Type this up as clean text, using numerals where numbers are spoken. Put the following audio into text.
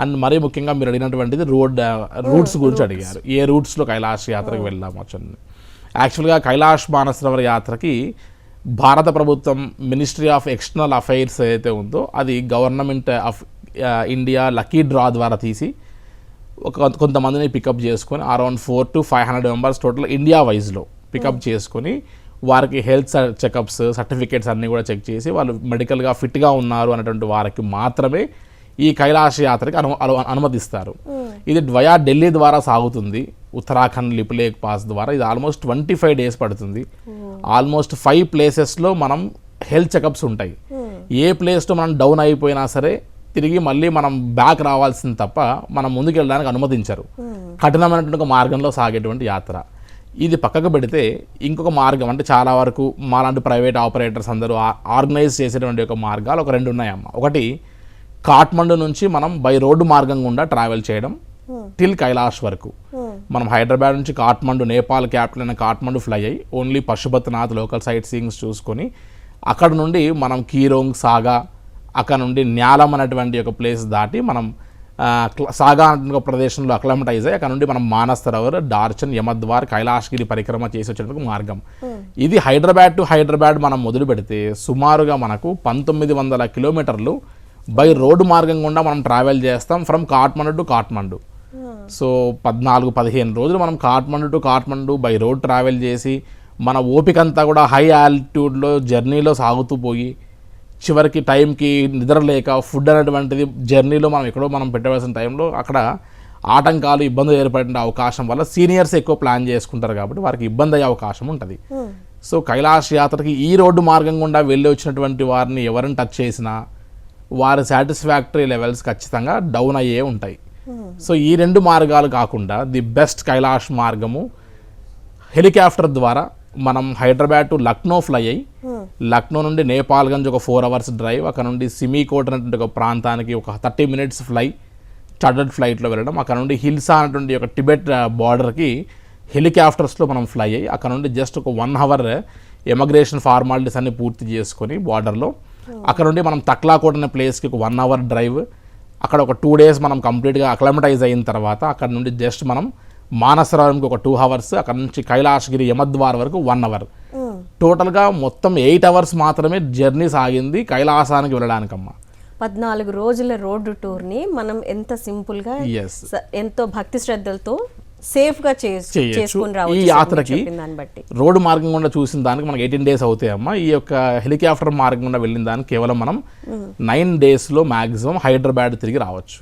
And మరీ ముఖ్యంగా మీరు అడిగినటువంటిది రూట్స్ గురించి అడిగారు. ఏ రూట్స్లో కైలాష్ యాత్రకు వెళ్ళామొచ్చు. యాక్చువల్గా కైలాష్ మానసరోవర్ యాత్రకి భారత ప్రభుత్వం మినిస్ట్రీ ఆఫ్ ఎక్స్టర్నల్ అఫైర్స్ ఏదైతే ఉందో అది government of India lucky draw ద్వారా తీసి కొంతమందిని పికప్ చేసుకొని around 400 to 500 members total India వైజ్లో పికప్ చేసుకొని వారికి హెల్త్ చెకప్స్ సర్టిఫికేట్స్ అన్నీ కూడా చెక్ చేసి వాళ్ళు మెడికల్గా ఫిట్గా ఉన్నారు అనేటువంటి వారికి మాత్రమే ఈ కైలాష్ యాత్రకి అనుమతిస్తారు. ఇది వయా ఢిల్లీ ద్వారా సాగుతుంది, ఉత్తరాఖండ్ లిపులేక్ పాస్ ద్వారా. ఇది ఆల్మోస్ట్ 25 days పడుతుంది. ఆల్మోస్ట్ 5 places మనం హెల్త్ చెకప్స్ ఉంటాయి. ఏ ప్లేస్లో మనం డౌన్ అయిపోయినా సరే తిరిగి మళ్ళీ మనం బ్యాక్ రావాల్సింది తప్ప మనం ముందుకు వెళ్ళడానికి అనుమతించరు. కఠినమైనటువంటి ఒక మార్గంలో సాగేటువంటి యాత్ర. ఇది పక్కకు పెడితే ఇంకొక మార్గం అంటే చాలా వరకు మాలాంటి ప్రైవేట్ ఆపరేటర్స్ అందరూ ఆర్గనైజ్ చేసేటువంటి ఒక మార్గాలు ఒక 2 ఉన్నాయమ్మ. ఒకటి కాఠ్మండు నుంచి మనం బై రోడ్డు మార్గం గుండా ట్రావెల్ చేయడం టిల్ కైలాష్ వరకు. మనం హైదరాబాద్ నుంచి కాఠ్మండు, నేపాల్ క్యాపిటల్ అయిన కాఠ్మండు ఫ్లై అయ్యి only Pashupatinath local sightseeings చూసుకొని అక్కడ నుండి మనం కీరోంగ్, సాగా, అక్కడ నుండి న్యాలం అనేటువంటి ఒక ప్లేస్ దాటి మనం సాగా అనే ప్రదేశంలో అక్లమటైజ్ అయ్యి అక్కడ నుండి మనం మానసరోవర్, డార్చన్, యమద్వార్, కైలాష్గిరి పరిక్రమ చేసి వచ్చేటువంటి మార్గం. ఇది హైదరాబాద్ టు హైదరాబాద్ మనం మొదలు పెడితే సుమారుగా మనకు 1900 kilometers బై రోడ్డు మార్గం గుండా మనం ట్రావెల్ చేస్తాం from Kathmandu to Kathmandu. So 14-15 రోజులు మనం Kathmandu to Kathmandu by road travel చేసి మన ఓపిక అంతా కూడా హై ఆల్టిట్యూడ్లో జర్నీలో సాగుతూ పోయి చివరికి టైంకి నిద్ర లేక ఫుడ్ అనేటువంటిది జర్నీలో మనం ఎక్కడో మనం పెట్టవలసిన టైంలో అక్కడ ఆటంకాలు, ఇబ్బందులు ఏర్పడే అవకాశం వల్ల సీనియర్స్ ఎక్కువ ప్లాన్ చేసుకుంటారు కాబట్టి వారికి ఇబ్బంది అయ్యే అవకాశం ఉంటుంది. సో కైలాష్ యాత్రకి ఈ రోడ్డు మార్గం గుండా వెళ్ళి వచ్చినటువంటి వారిని ఎవరిని టచ్ చేసినా వారి సాటిస్ఫాక్టరీ లెవెల్స్ ఖచ్చితంగా డౌన్ అయ్యే ఉంటాయి. సో ఈ 2 మార్గాలు కాకుండా ది బెస్ట్ కైలాష్ మార్గము హెలికాప్టర్ ద్వారా మనం హైదరాబాద్ టు లక్నో ఫ్లై అయ్యి లక్నో నుండి నేపాల్గంజ్ ఒక 4 hours డ్రైవ్, అక్కడ నుండి సిమీకోట్ అనేటువంటి ఒక ప్రాంతానికి ఒక 30 minutes ఫ్లై, చార్టర్డ్ ఫ్లైట్లో వెళ్ళడం, అక్కడ నుండి హిల్సా అనేటువంటి ఒక టిబెట్ బార్డర్కి హెలికాప్టర్స్లో మనం ఫ్లై అయ్యి అక్కడ నుండి జస్ట్ ఒక 1 hour ఎమిగ్రేషన్ ఫార్మాలిటీస్ అన్ని పూర్తి చేసుకొని బార్డర్లో అక్కడ నుండి మనం తక్లాకోట్ అనే ప్లేస్కి ఒక 1 hour డ్రైవ్, అక్కడ ఒక 2 days మనం కంప్లీట్గా అక్లమటైజ్ అయిన తర్వాత అక్కడ నుండి జస్ట్ మనం మానసరోవరంకి ఒక 2 hours, అక్కడ నుంచి కైలాష్గిరి యమద్వార్ వరకు 1 hour. టోటల్గా మొత్తం 8 hours మాత్రమే జర్నీ సాగింది కైలాసానికి వెళ్ళడానికమ్మా. 14 రోజుల రోడ్డు టూర్ని మనం ఎంత సింపుల్గా ఎంతో భక్తి శ్రద్ధలతో సేఫ్గా చేసుకుని రావచ్చు. ఈ యాత్రకి రోడ్డు మార్గం గుండా చూసిన దానికి మనకి 18 days అవుతాయమ్మా. ఈ యొక్క హెలికాప్టర్ మార్గం గుండా వెళ్ళిన దానికి కేవలం మనం 9 days మ్యాక్సిమం హైదరాబాద్ తిరిగి రావచ్చు.